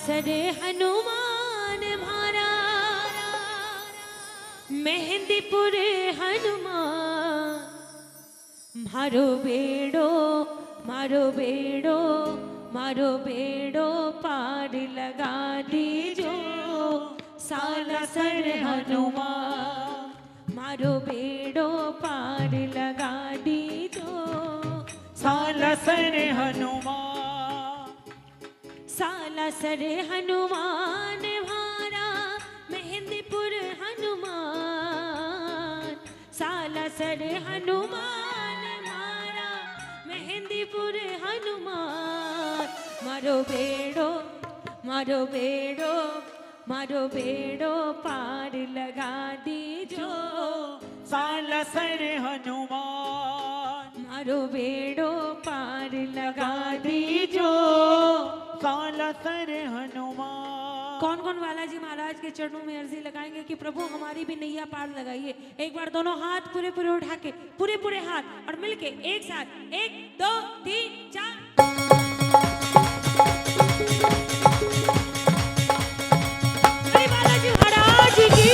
सरे हनुमान मारा, मेहंदीपुर हनुमान मारो बेड़ो मारो बेड़ो मारो बेड़ो पार लगा दीजो सालासर हनुमान मारो बेड़ो पार लगा दीजो सालासर हनुमान सालासर हनुमान मारा मेहंदीपुर हनुमान सालासर हनुमान मारा मेहंदीपुर हनुमान मारो बेड़ो मारो बेड़ो मारो बेड़ो पार लगा दीजो सालासर हनुमान मारो बेड़ो पार लगा दीजो सालासर हनुमान। कौन कौन बालाजी महाराज के चरणों में अर्जी लगाएंगे कि प्रभु हमारी भी नैया पार लगाइए। एक बार दोनों हाथ पूरे पूरे उठा के पूरे हाथ और मिलके एक साथ 1 2 3 4 बालाजी महाराज की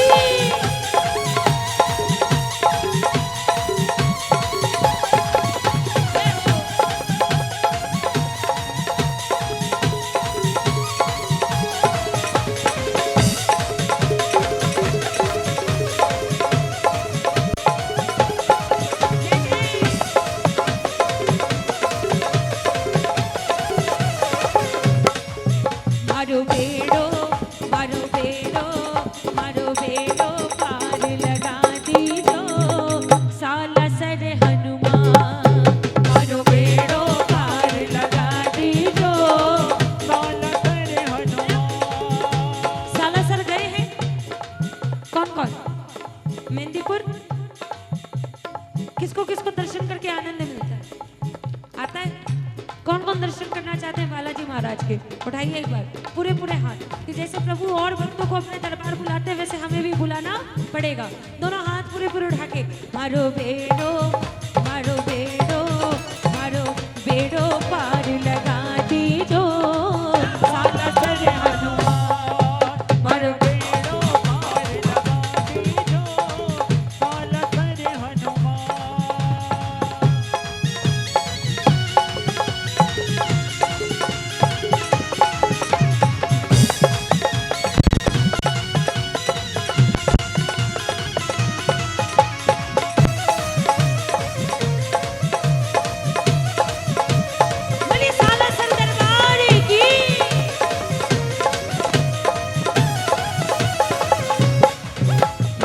मारो बेड़ो मारो बेड़ो मारो बेड़ो पार लगा दीजो सालासर हनुमान मारो बेड़ो पार लगा दीजो सालासर हनुमान। सालासर गए हैं कौन कौन? मेहंदीपुर किसको किसको दर्शन करके आनंद मिलता है? आता है? कौन कौन दर्शन करना चाहते हैं बालाजी महाराज के? उठाइए एक बार पूरे हाथ कि जैसे प्रभु और भक्तों को अपने दरबार बुलाते हैं वैसे हमें भी बुलाना पड़ेगा। दोनों हाथ पूरे उठा के मारो बेड़ो मारो बेड़ो मारो बेड़ो पार लगा दीजो सालासर हनुमान मारो बेड़ो पार लगा दीजो सालासर हनुमान। बोलिए सालासर दरबार की।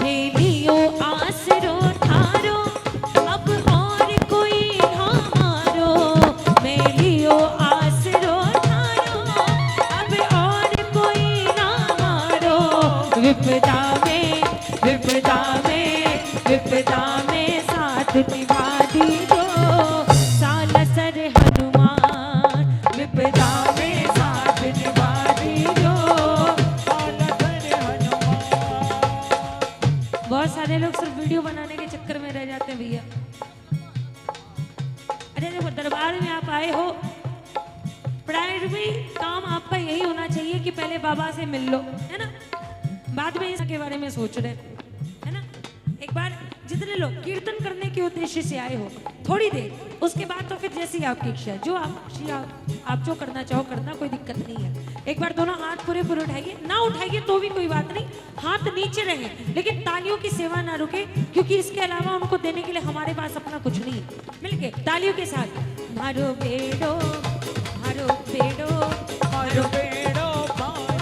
मेलियो आसरो थारो अब और कोई ना मारो मेलियो आसरो थारो अब और कोई ना मारो विपदा में साथ निभा दीजो सालासर हनुमान विपदा में साथ निभा दीजो सालासर हनुमान। बहुत सारे लोग सिर्फ वीडियो बनाने के चक्कर में रह जाते हैं भैया। अरे देखो दरबार में आप आए हो, प्राइमरी काम आपका यही होना चाहिए कि पहले बाबा से मिल लो, है ना? बाद में इसके बारे में सोच रहे, है ना? एक बार जितने लोग कीर्तन करने के उद्देश्य से आए हो थोड़ी देर, उसके बाद तो फिर जैसी आपकी इच्छा जो आप जो करना चाहो करना, कोई दिक्कत नहीं है। एक बार दोनों हाथ पूरे उठाइए, ना उठाइए तो भी कोई बात नहीं, हाथ नीचे रहे लेकिन तालियों की सेवा ना रुके क्योंकि इसके अलावा उनको देने के लिए हमारे पास अपना कुछ नहीं है। मिलके तालियों के साथ मारो बेड़ो मारो बेड़ो मारो बेड़ो पार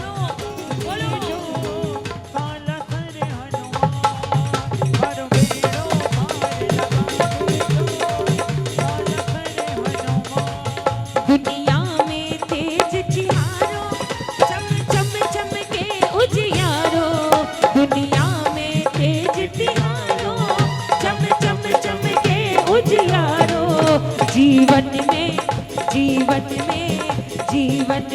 बोलो सालासर हनुमान। मारो बेड़ो पार लगा दीजो सालासर हनुमान। दुनिया में तेज चिहारो चम चम चम के उजियारो दुनिया में तेज चिहारो चम चम चम के उजियारो जीवन में जीवन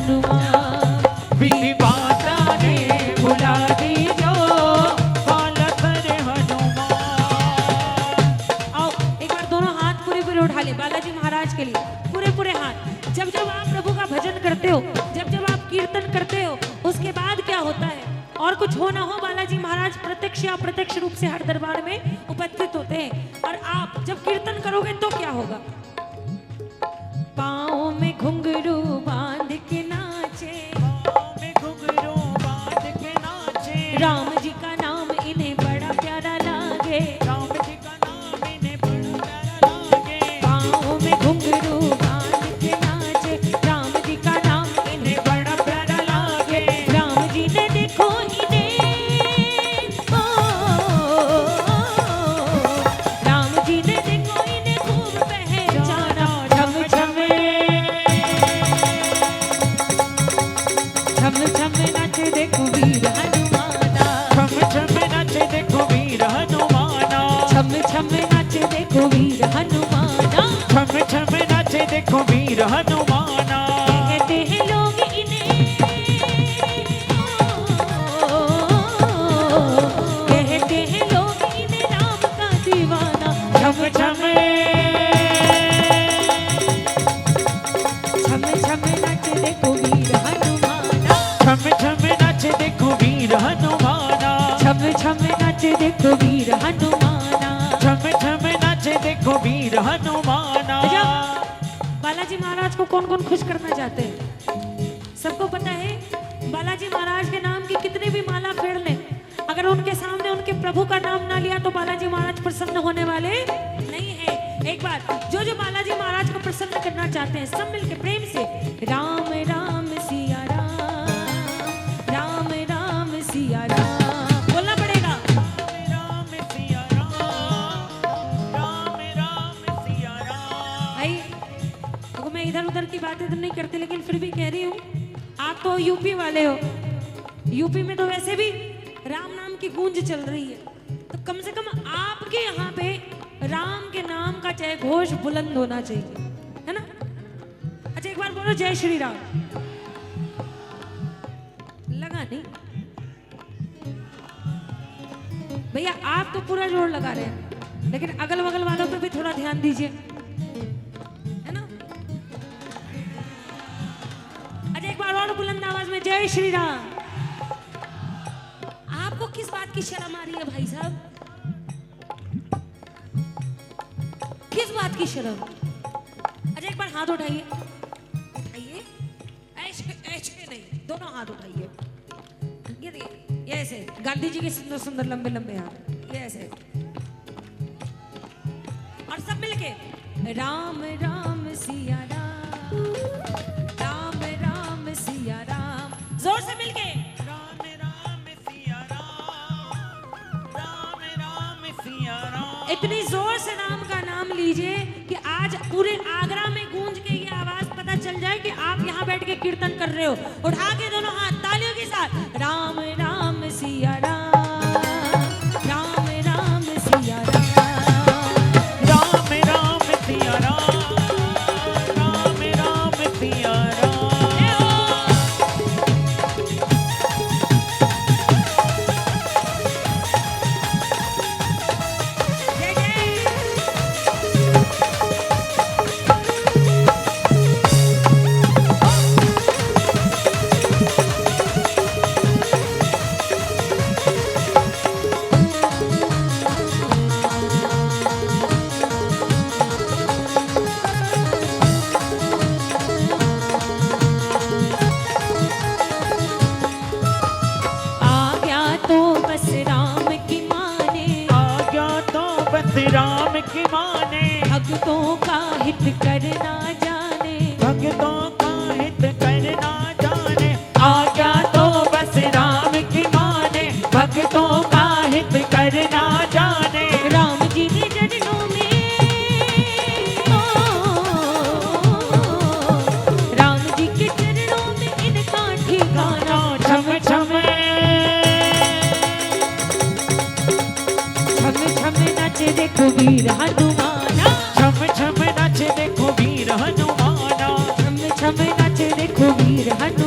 हनुमान। विधाता ने बुला दी जो बालक रे हनुमान। आओ एक बार दोनों हाथ पूरे पूरे उठा ले बालाजी महाराज के लिए, पूरे पूरे हाथ। जब जब आप प्रभु का भजन करते हो, जब जब आप कीर्तन करते हो, उसके बाद क्या होता है? और कुछ हो ना हो, बालाजी महाराज प्रत्यक्ष या अप्रत्यक्ष रूप से हर दरबार में उपस्थित होते हैं। और आप जब कीर्तन करोगे तो क्या होगा? पाँव में घुंघरू बांध के नाचे, पाँव में घुंघरू बांध के नाचे, राम जी का नाम इन्हें बड़ा प्यारा लागे। राम जी का नाम इन्हें बड़ा प्यारा लागे। पाँव में घुंघरू बांध के नाचे, राम जी का नाम इन्हें बड़ा प्यारा लागे। राम जी ने देखो इन्हें, ओ, राम जी ने देखो इन्हें खूब पहचाना। छम छम छम छम नाचे देखो वीर हनुमाना। छम छम नाचे देखो वीर हनुमाना। छम छम नाचे देखो वीर हनुमाना। छम छम नाचे देखो वीर हनुमाना। कहते हैं लोग इन्हें, कहते हैं लोग इन्हें राम का दीवाना। छम छम छम छम नाचे देखो वीर हनुमाना। छम छम नाचे देखो वीर हनुमाना। छम छम नाचे देखो वीर हनुमाना। छम छम नाचे देखो वीर हनुमाना। बालाजी महाराज को कौन कौन खुश करना चाहते हैं? सबको पता है बालाजी महाराज के नाम की कितनी भी माला फेर लें, अगर उनके सामने उनके प्रभु का नाम ना लिया तो बालाजी महाराज प्रसन्न होने वाले नहीं है। एक बार जो जो बालाजी महाराज को प्रसन्न करना चाहते हैं सब मिलके प्रेम से राम राम सिया राम, राम राम सिया राम बोलना पड़ेगा। राम सिया राम, राम राम सिया राम। भाई देखो मैं इधर उधर की बातें तो नहीं करती, लेकिन फिर भी कह रही हूँ, आप तो यूपी वाले हो, यूपी में तो वैसे भी राम नाम की गूंज चल रही है, तो कम से कम आपके यहाँ पे राम के नाम का जय घोष बुलंद होना चाहिए, है ना? अच्छा एक बार बोलो जय श्री राम। लगा नहीं भैया, आप तो पूरा जोर लगा रहे हैं, लेकिन अगल बगल वालों पे भी थोड़ा ध्यान दीजिए, है ना? अच्छा एक बार और बुलंद आवाज में जय श्री राम। आपको किस बात की शर्म आ रही है भाई साहब? किस बात की शर्म? अच्छा एक बार हाथ उठाइए, उठाइए, ऐसे ऐसे नहीं, दोनों हाथ उठाइए, ये देखिए, ये ऐसे गांधी जी के सुंदर सुंदर लंबे लंबे हाथ, ये ऐसे, और सब मिलके राम राम सिया राम, राम राम सिया राम, जोर से मिलके राम राम सिया राम, राम राम सिया राम। इतनी जोर से राम का नाम लीजिए कि आज पूरे आगरा में गूंज के ये आवाज पता चल जाए कि आप यहाँ बैठ के कीर्तन कर रहे हो। उठा के दोनों हाथ तालियों के साथ राम राम सिया राम, राम राम सिया राम, राम राम सिया राम, राम राम सिया राम। जय जय। आ गया तो बस राम की माने, आ गया तो बस राम की माने, भक्तों का हित करना जाने, भक्तों का हित करना जाने। आ गया तो बस राम की माने, भक्तों का हित करना जाने। राम जी के चरणों में, राम जी के चरणों में इनका ठिकाना। छम छम छम छम नाचे देखो वीर हनुमाना, छम छम नाचे देखो वीर हनुमाना। छम छम नाचे देखो वीर हनुमाना।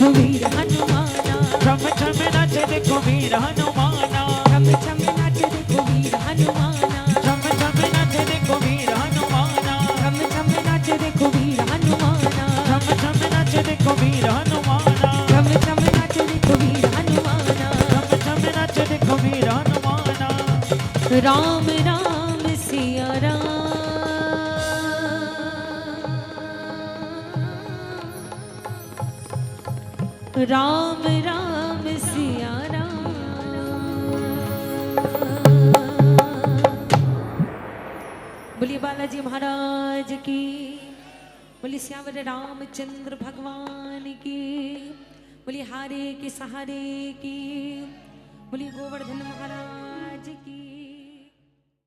रघुवीर हनुमाना, छम छम नाचे देखो वीर हनुमाना, छम छम नाचे रघुवीर हनुमाना, छम छम नाचे देखो वीर हनुमाना, छम छम नाचे रघुवीर हनुमाना, छम छम नाचे देखो वीर हनुमाना, छम छम नाचे रघुवीर हनुमाना। छम छम नाचे देखो वीर हनुमाना। राम राम सिया राम, राम राम सिया राम। बोलिए बालाजी महाराज की, बोलिए श्यावर रामचंद्र भगवान की, बोलिए हारे के सहारे की, बोलिए गोवर्धन महाराज